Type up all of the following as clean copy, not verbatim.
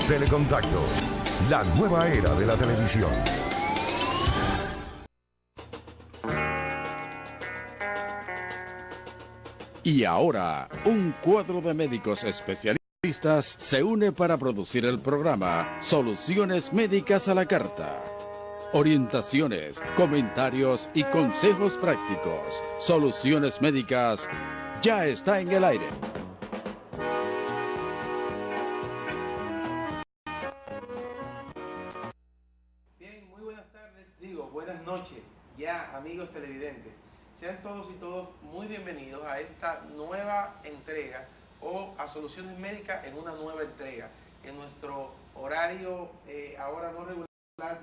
Telecontacto, la nueva era de la televisión. Y ahora, un cuadro de médicos especialistas se une para producir el programa Soluciones Médicas a la Carta. Orientaciones, comentarios y consejos prácticos. Soluciones Médicas ya está en el aire. Bien, muy buenas tardes, buenas noches, ya amigos televidentes. Sean todos y todos muy bienvenidos a esta nueva entrega o a Soluciones Médicas en una nueva entrega, en nuestro horario ahora no regular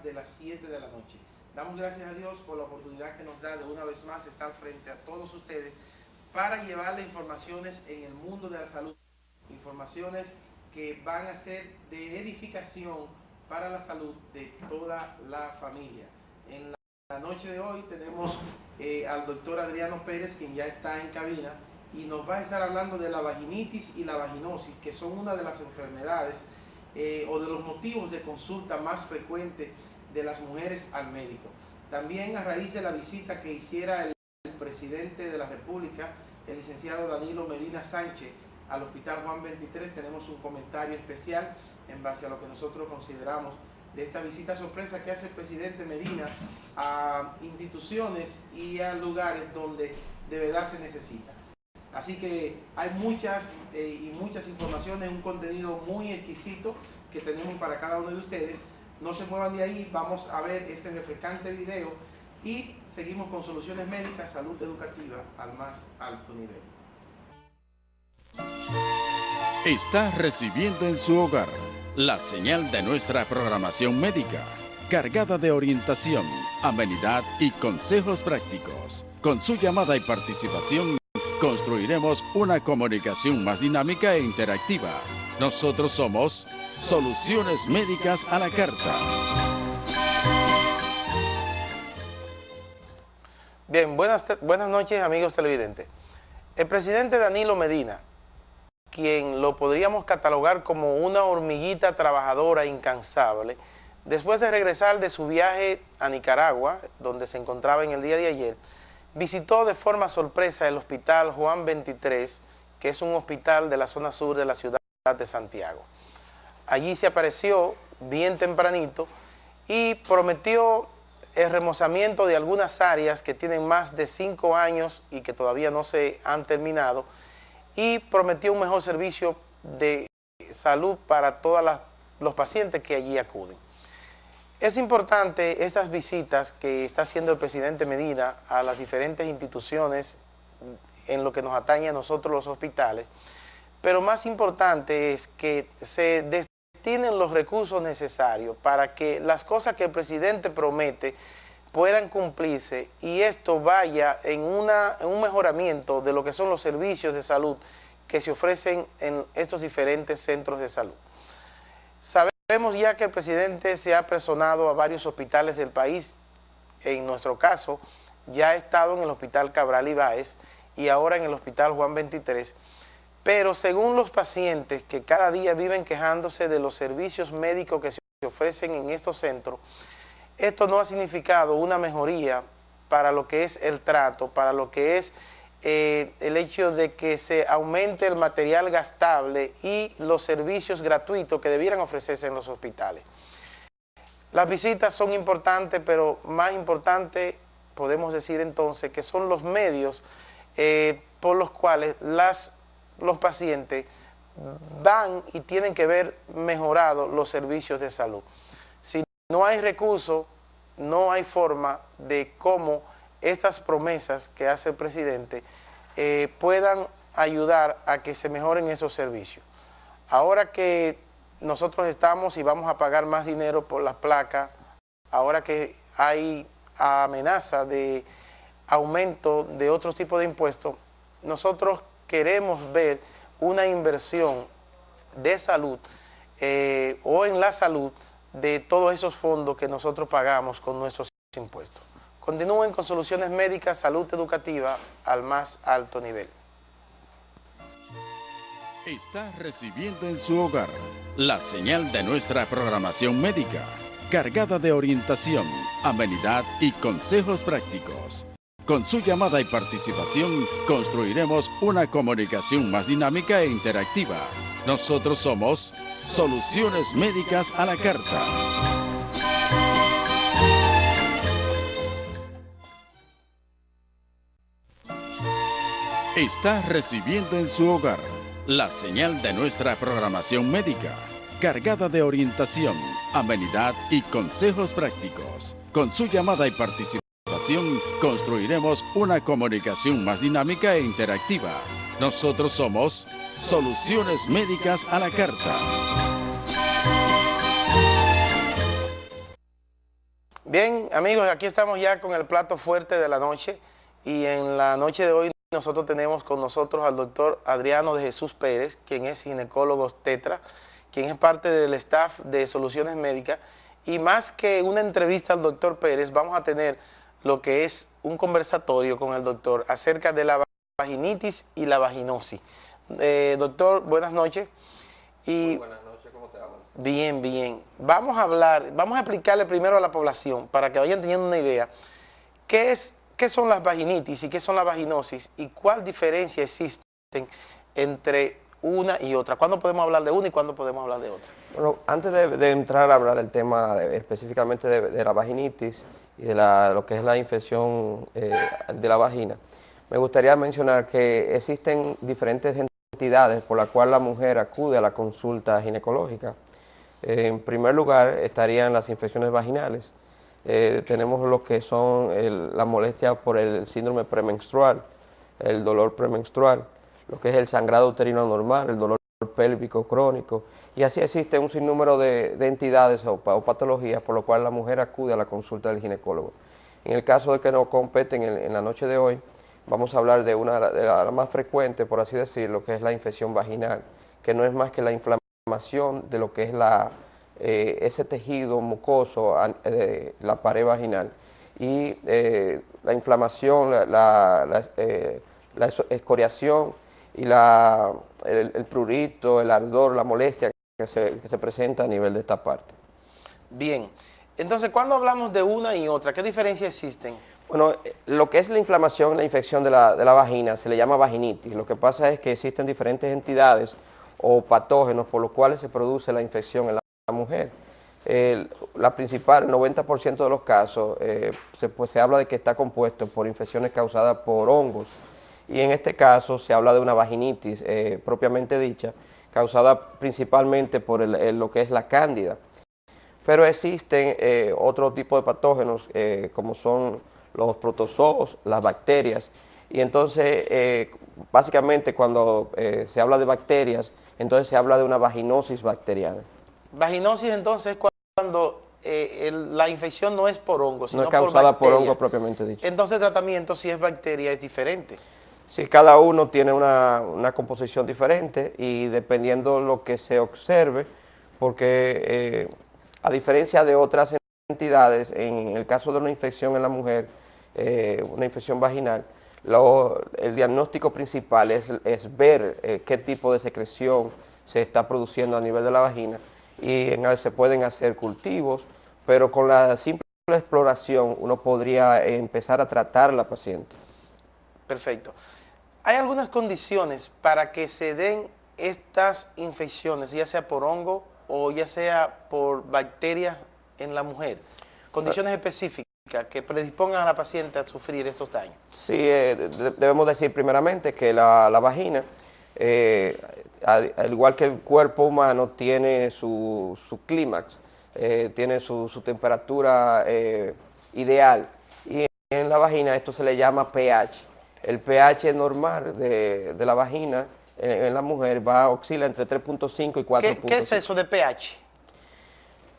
de las 7 de la noche. Damos gracias a Dios por la oportunidad que nos da de una vez más estar frente a todos ustedes para llevarles informaciones en el mundo de la salud, informaciones que van a ser de edificación para la salud de toda la familia. En la noche de hoy tenemos al doctor Adriano Pérez, quien ya está en cabina, y nos va a estar hablando de la vaginitis y la vaginosis, que son una de las enfermedades o de los motivos de consulta más frecuente de las mujeres al médico. También a raíz de la visita que hiciera el presidente de la República, el licenciado Danilo Medina Sánchez, al Hospital Juan 23, tenemos un comentario especial en base a lo que nosotros consideramos de esta visita sorpresa que hace el presidente Medina a instituciones y a lugares donde de verdad se necesita. Así que hay muchas informaciones, un contenido muy exquisito que tenemos para cada uno de ustedes. No se muevan de ahí, vamos a ver este refrescante video y seguimos con Soluciones Médicas, salud educativa al más alto nivel. Está recibiendo en su hogar la señal de nuestra programación médica, cargada de orientación, amenidad y consejos prácticos. Con su llamada y participación, construiremos una comunicación más dinámica e interactiva. Nosotros somos Soluciones Médicas a la Carta. Bien, buenas noches amigos televidentes. El presidente Danilo Medina, quien lo podríamos catalogar como una hormiguita trabajadora incansable, después de regresar de su viaje a Nicaragua, donde se encontraba en el día de ayer, visitó de forma sorpresa el Hospital Juan 23, que es un hospital de la zona sur de la ciudad de Santiago. Allí se apareció bien tempranito y prometió el remozamiento de algunas áreas que tienen más de 5 años y que todavía no se han terminado, y prometió un mejor servicio de salud para todos los pacientes que allí acuden. Es importante estas visitas que está haciendo el presidente Medina a las diferentes instituciones en lo que nos atañe a nosotros los hospitales, pero más importante es que se destinen los recursos necesarios para que las cosas que el presidente promete puedan cumplirse y esto vaya en un mejoramiento de lo que son los servicios de salud que se ofrecen en estos diferentes centros de salud. Sabemos ya que el presidente se ha personado a varios hospitales del país. En nuestro caso, ya ha estado en el Hospital Cabral Ibáez y ahora en el Hospital Juan 23, pero según los pacientes que cada día viven quejándose de los servicios médicos que se ofrecen en estos centros, esto no ha significado una mejoría para lo que es el trato, para lo que es el hecho de que se aumente el material gastable y los servicios gratuitos que debieran ofrecerse en los hospitales. Las visitas son importantes, pero más importante podemos decir entonces que son los medios por los cuales los pacientes van y tienen que ver mejorados los servicios de salud. Si no hay recursos, no hay forma de cómo estas promesas que hace el presidente puedan ayudar a que se mejoren esos servicios. Ahora que nosotros estamos y vamos a pagar más dinero por las placas, ahora que hay amenaza de aumento de otros tipos de impuestos, nosotros queremos ver una inversión de salud o en la salud de todos esos fondos que nosotros pagamos con nuestros impuestos. Continúen con Soluciones Médicas, salud educativa al más alto nivel. Está recibiendo en su hogar la señal de nuestra programación médica, cargada de orientación, amenidad y consejos prácticos. Con su llamada y participación construiremos una comunicación más dinámica e interactiva. Nosotros somos Soluciones Médicas a la Carta. Está recibiendo en su hogar la señal de nuestra programación médica, cargada de orientación, amenidad y consejos prácticos. Con su llamada y participación construiremos una comunicación más dinámica e interactiva. Nosotros somos Soluciones Médicas a la Carta. Bien, amigos, aquí estamos ya con el plato fuerte de la noche, y en la noche de hoy nosotros tenemos con nosotros al doctor Adriano de Jesús Pérez, quien es ginecólogo obstetra, quien es parte del staff de Soluciones Médicas, y más que una entrevista al doctor Pérez, vamos a tener lo que es un conversatorio con el doctor acerca de la vaginitis y la vaginosis. Doctor, buenas noches. Muy buenas noches, ¿cómo te llamas? Bien, bien. Vamos a explicarle primero a la población, para que vayan teniendo una idea, qué son las vaginitis y qué son las vaginosis y cuál diferencia existen entre una y otra. ¿Cuándo podemos hablar de una y cuándo podemos hablar de otra? Bueno, antes de entrar a hablar del tema específicamente de la vaginitis y de lo que es la infección de la vagina, me gustaría mencionar que existen diferentes entidades por las cuales la mujer acude a la consulta ginecológica. En primer lugar estarían las infecciones vaginales. Tenemos lo que son la molestia por el síndrome premenstrual, el dolor premenstrual, lo que es el sangrado uterino anormal, el dolor pélvico crónico, y así existe un sinnúmero de entidades o patologías por lo cual la mujer acude a la consulta del ginecólogo. En el caso de que nos competen en la noche de hoy, vamos a hablar de la más frecuente, por así decirlo, que es la infección vaginal, que no es más que la inflamación de lo que es ese tejido mucoso, la pared vaginal, y la inflamación, la escoriación y el prurito, el ardor, la molestia que se presenta a nivel de esta parte. Bien, entonces, ¿cuándo hablamos de una y otra? ¿Qué diferencias existen? Bueno, lo que es la inflamación, la infección de la vagina, se le llama vaginitis. Lo que pasa es que existen diferentes entidades o patógenos por los cuales se produce la infección en la mujer. La principal, el 90% de los casos, se habla de que está compuesto por infecciones causadas por hongos, y en este caso se habla de una vaginitis propiamente dicha, causada principalmente por lo que es la cándida. Pero existen otro tipo de patógenos como son los protozoos, las bacterias, y entonces básicamente cuando se habla de bacterias, entonces se habla de una vaginosis bacteriana. Vaginosis entonces es cuando la infección no es por hongos, sino no es causada por hongos propiamente dicho. Entonces el tratamiento, si es bacteria, es diferente. Sí, cada uno tiene una composición diferente y dependiendo lo que se observe, porque a diferencia de otras entidades, en el caso de una infección en la mujer, una infección vaginal, el diagnóstico principal es ver qué tipo de secreción se está produciendo a nivel de la vagina, y se pueden hacer cultivos, pero con la simple exploración uno podría empezar a tratar a la paciente. Perfecto. ¿Hay algunas condiciones para que se den estas infecciones, ya sea por hongo o ya sea por bacterias en la mujer? Condiciones específicas que predispongan a la paciente a sufrir estos daños. Sí, debemos decir primeramente que la vagina, al igual que el cuerpo humano, tiene su clímax, tiene su temperatura ideal, y en la vagina esto se le llama pH. El pH normal de la vagina en la mujer oscila entre 3.5 y 4.5. ¿Qué es eso de pH?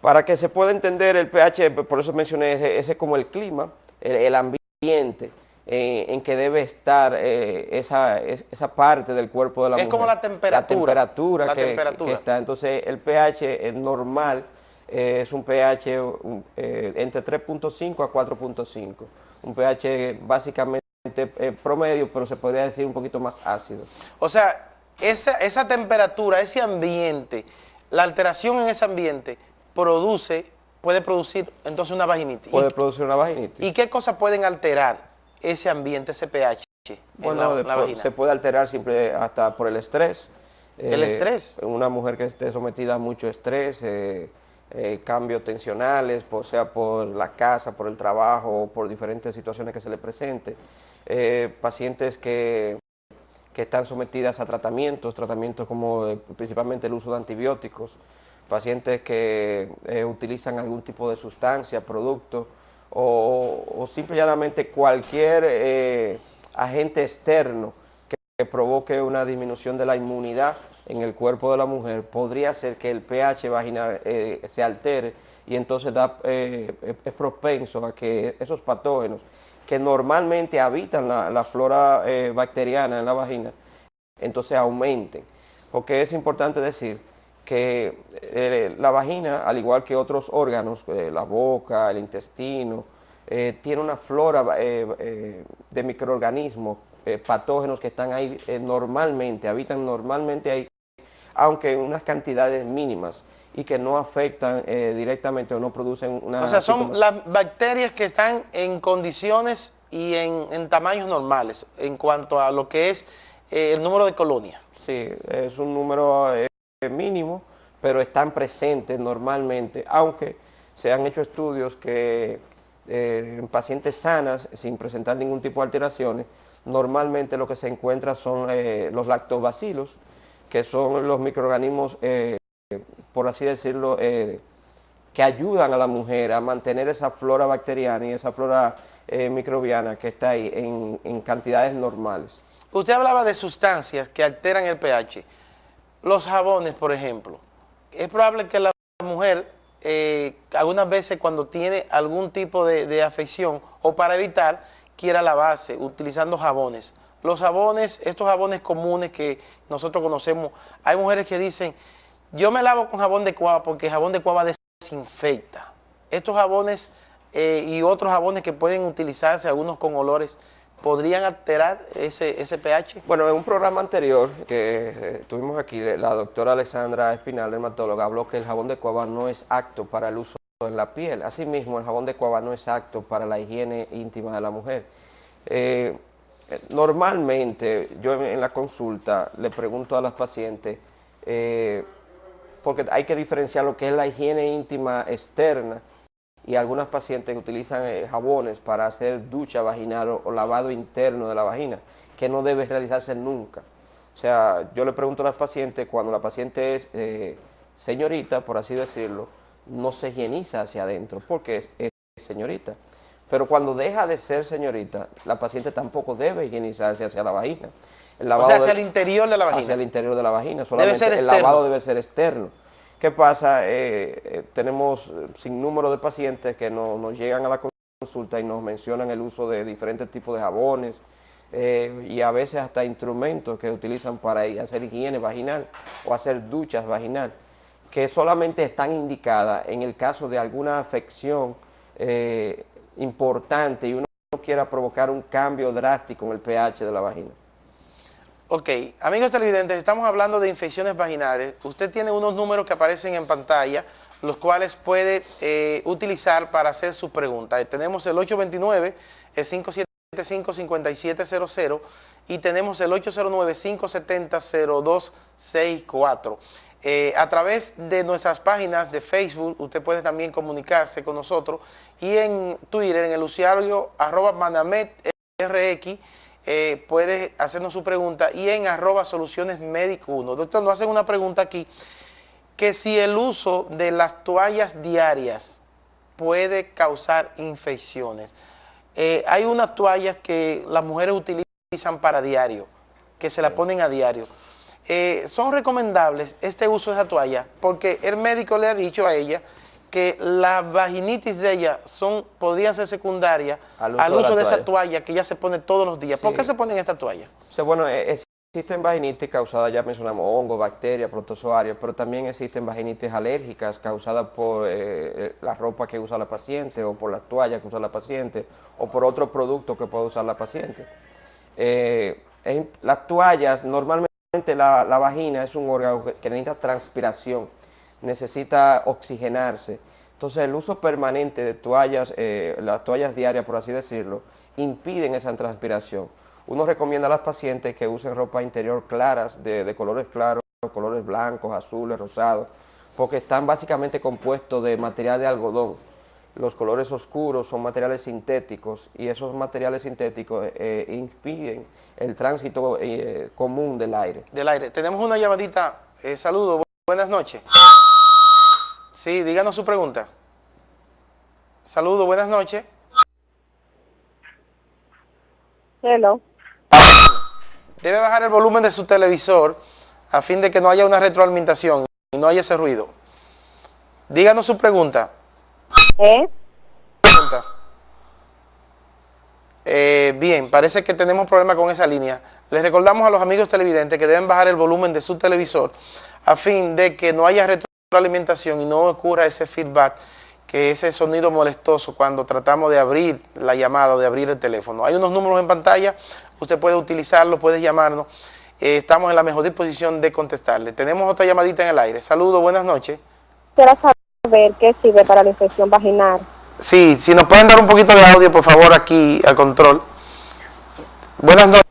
Para que se pueda entender el pH, por eso mencioné ese como el clima, el ambiente en que debe estar esa parte del cuerpo de la mujer. Es como la temperatura. La temperatura que está. Entonces el pH normal es un pH entre 3.5 a 4.5. Un pH básicamente promedio, pero se podría decir un poquito más ácido. O sea, esa temperatura, ese ambiente, la alteración en ese ambiente puede producir entonces una vaginitis. Puede producir una vaginitis. ¿Y qué cosas pueden alterar ese ambiente, ese pH bueno, en la vagina? Se puede alterar siempre hasta por el estrés. ¿El estrés? Una mujer que esté sometida a mucho estrés, cambios tensionales, sea por la casa, por el trabajo, o por diferentes situaciones que se le presenten. Pacientes que están sometidas a tratamientos como principalmente el uso de antibióticos, pacientes que utilizan algún tipo de sustancia, producto, o simple y llanamente cualquier agente externo que provoque una disminución de la inmunidad en el cuerpo de la mujer, podría hacer que el pH vaginal se altere y entonces es propenso a que esos patógenos que normalmente habitan la flora bacteriana en la vagina, entonces aumenten. Porque es importante decir que la vagina, al igual que otros órganos, la boca, el intestino, tiene una flora de microorganismos, patógenos que están ahí normalmente, habitan normalmente ahí, aunque en unas cantidades mínimas y que no afectan directamente o no producen una... O sea, son las bacterias que están en condiciones y en tamaños normales en cuanto a lo que es el número de colonias. Sí, es un número mínimo, pero están presentes normalmente, aunque se han hecho estudios que en pacientes sanas, sin presentar ningún tipo de alteraciones, normalmente lo que se encuentra son los lactobacilos, que son los microorganismos, por así decirlo, que ayudan a la mujer a mantener esa flora bacteriana y esa flora microbiana que está ahí en cantidades normales. Usted hablaba de sustancias que alteran el pH. Los jabones, por ejemplo. Es probable que la mujer, algunas veces cuando tiene algún tipo de afección o para evitar, quiera lavarse utilizando jabones. Los jabones, estos jabones comunes que nosotros conocemos, hay mujeres que dicen, yo me lavo con jabón de cuava porque el jabón de cuava desinfecta. Estos jabones y otros jabones que pueden utilizarse, algunos con olores, ¿podrían alterar ese pH? Bueno, en un programa anterior que tuvimos aquí, la doctora Alexandra Espinal, dermatóloga, habló que el jabón de cuava no es apto para el uso en la piel. Asimismo, el jabón de cuava no es apto para la higiene íntima de la mujer. Normalmente, yo en la consulta le pregunto a las pacientes, porque hay que diferenciar lo que es la higiene íntima externa, y algunas pacientes que utilizan jabones para hacer ducha vaginal o lavado interno de la vagina, que no debe realizarse nunca. O sea, yo le pregunto a las pacientes, cuando la paciente es señorita, por así decirlo, no se higieniza hacia adentro, porque es señorita. Pero cuando deja de ser señorita, la paciente tampoco debe higienizarse hacia la vagina. O sea, hacia el interior de la vagina. Hacia el interior de la vagina, solamente debe ser el externo. lavado debe ser externo. ¿Qué pasa? Tenemos sin número de pacientes que nos llegan a la consulta y nos mencionan el uso de diferentes tipos de jabones y a veces hasta instrumentos que utilizan para hacer higiene vaginal o hacer duchas vaginal, que solamente están indicadas en el caso de alguna afección importante y uno quiera provocar un cambio drástico en el pH de la vagina. Ok, amigos televidentes, estamos hablando de infecciones vaginales. Usted tiene unos números que aparecen en pantalla, los cuales puede utilizar para hacer sus preguntas. Tenemos el 829-575-5700 y tenemos el 809-570-0264. A través de nuestras páginas de Facebook, usted puede también comunicarse con nosotros y en Twitter, en el usuario @manametrx, puede hacernos su pregunta y en @solucionesmedico1. Doctor, nos hacen una pregunta aquí, que si el uso de las toallas diarias puede causar infecciones. Hay unas toallas que las mujeres utilizan para diario, que se la ponen a diario. ¿Son recomendables este uso de esa toalla? Porque el médico le ha dicho a ella que la vaginitis de ella podrían ser secundarias al uso de esa toalla que ella se pone todos los días. Sí. ¿Por qué se ponen esta toalla? O sea, bueno, existen vaginitis causadas, ya mencionamos, hongos, bacterias, protozoarios, pero también existen vaginitis alérgicas causadas por la ropa que usa la paciente o por las toallas que usa la paciente o por otro producto que puede usar la paciente. Las toallas normalmente la vagina es un órgano que necesita transpiración, necesita oxigenarse. Entonces el uso permanente de toallas, las toallas diarias, por así decirlo, impiden esa transpiración. Uno recomienda a las pacientes que usen ropa interior claras, de colores claros, colores blancos, azules, rosados, porque están básicamente compuestos de material de algodón. Los colores oscuros son materiales sintéticos y esos materiales sintéticos impiden el tránsito común del aire. Tenemos una llamadita. Saludos, buenas noches. Sí, díganos su pregunta. Saludos, buenas noches. Hello. Debe bajar el volumen de su televisor a fin de que no haya una retroalimentación y no haya ese ruido. Díganos su pregunta. Bien, parece que tenemos problemas con esa línea. Les recordamos a los amigos televidentes que deben bajar el volumen de su televisor a fin de que no haya retroalimentación y no ocurra ese feedback, que ese sonido molestoso cuando tratamos de abrir la llamada o de abrir el teléfono. Hay unos números en pantalla, usted puede utilizarlos, puede llamarnos. Estamos en la mejor disposición de contestarle. Tenemos otra llamadita en el aire. Saludos, buenas noches. Quisiera saber qué sirve para la infección vaginal. Sí, si nos pueden dar un poquito de audio, por favor, aquí al control. Buenas noches.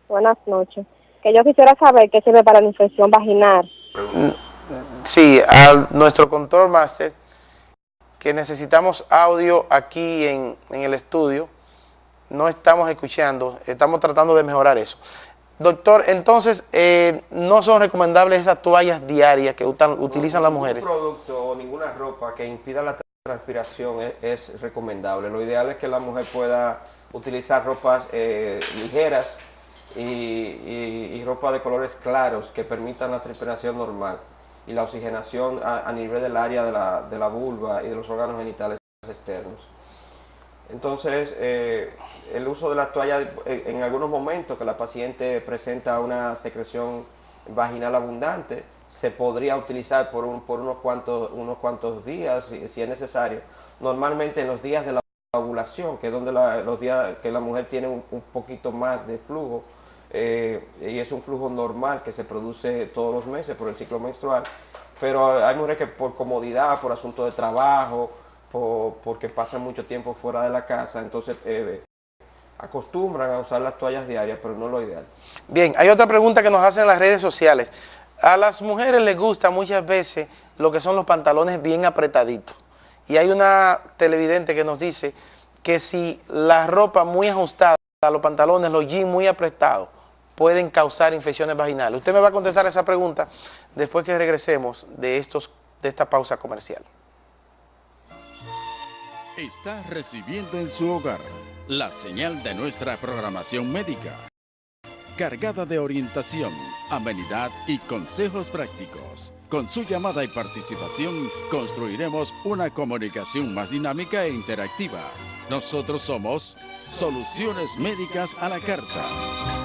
Buenas noches. Que yo quisiera saber qué sirve para la infección vaginal. Sí, a nuestro control master, que necesitamos audio aquí en el estudio. No estamos escuchando, estamos tratando de mejorar eso. Doctor, entonces, no son recomendables esas toallas diarias que utilizan las mujeres. Ningún producto o ninguna ropa que impida la transpiración es recomendable. Lo ideal es que la mujer pueda utilizar ropas ligeras y ropa de colores claros que permitan la transpiración normal y la oxigenación a nivel del área de la vulva y de los órganos genitales externos. Entonces, el uso de la toalla en algunos momentos que la paciente presenta una secreción vaginal abundante, se podría utilizar por unos cuantos días si es necesario. Normalmente en los días de la ovulación, que es donde los días que la mujer tiene un poquito más de flujo, y es un flujo normal que se produce todos los meses por el ciclo menstrual, pero hay mujeres que por comodidad, por asunto de trabajo, porque pasan mucho tiempo fuera de la casa, entonces acostumbran a usar las toallas diarias, pero no es lo ideal. Bien, hay otra pregunta que nos hacen en las redes sociales. A las mujeres les gusta muchas veces lo que son los pantalones bien apretaditos. Y hay una televidente que nos dice que si la ropa muy ajustada, los pantalones, los jeans muy apretados, pueden causar infecciones vaginales. Usted me va a contestar esa pregunta después que regresemos de esta pausa comercial. Está recibiendo en su hogar la señal de nuestra programación médica, cargada de orientación, amenidad y consejos prácticos. Con su llamada y participación construiremos una comunicación más dinámica e interactiva. Nosotros somos Soluciones Médicas a la Carta.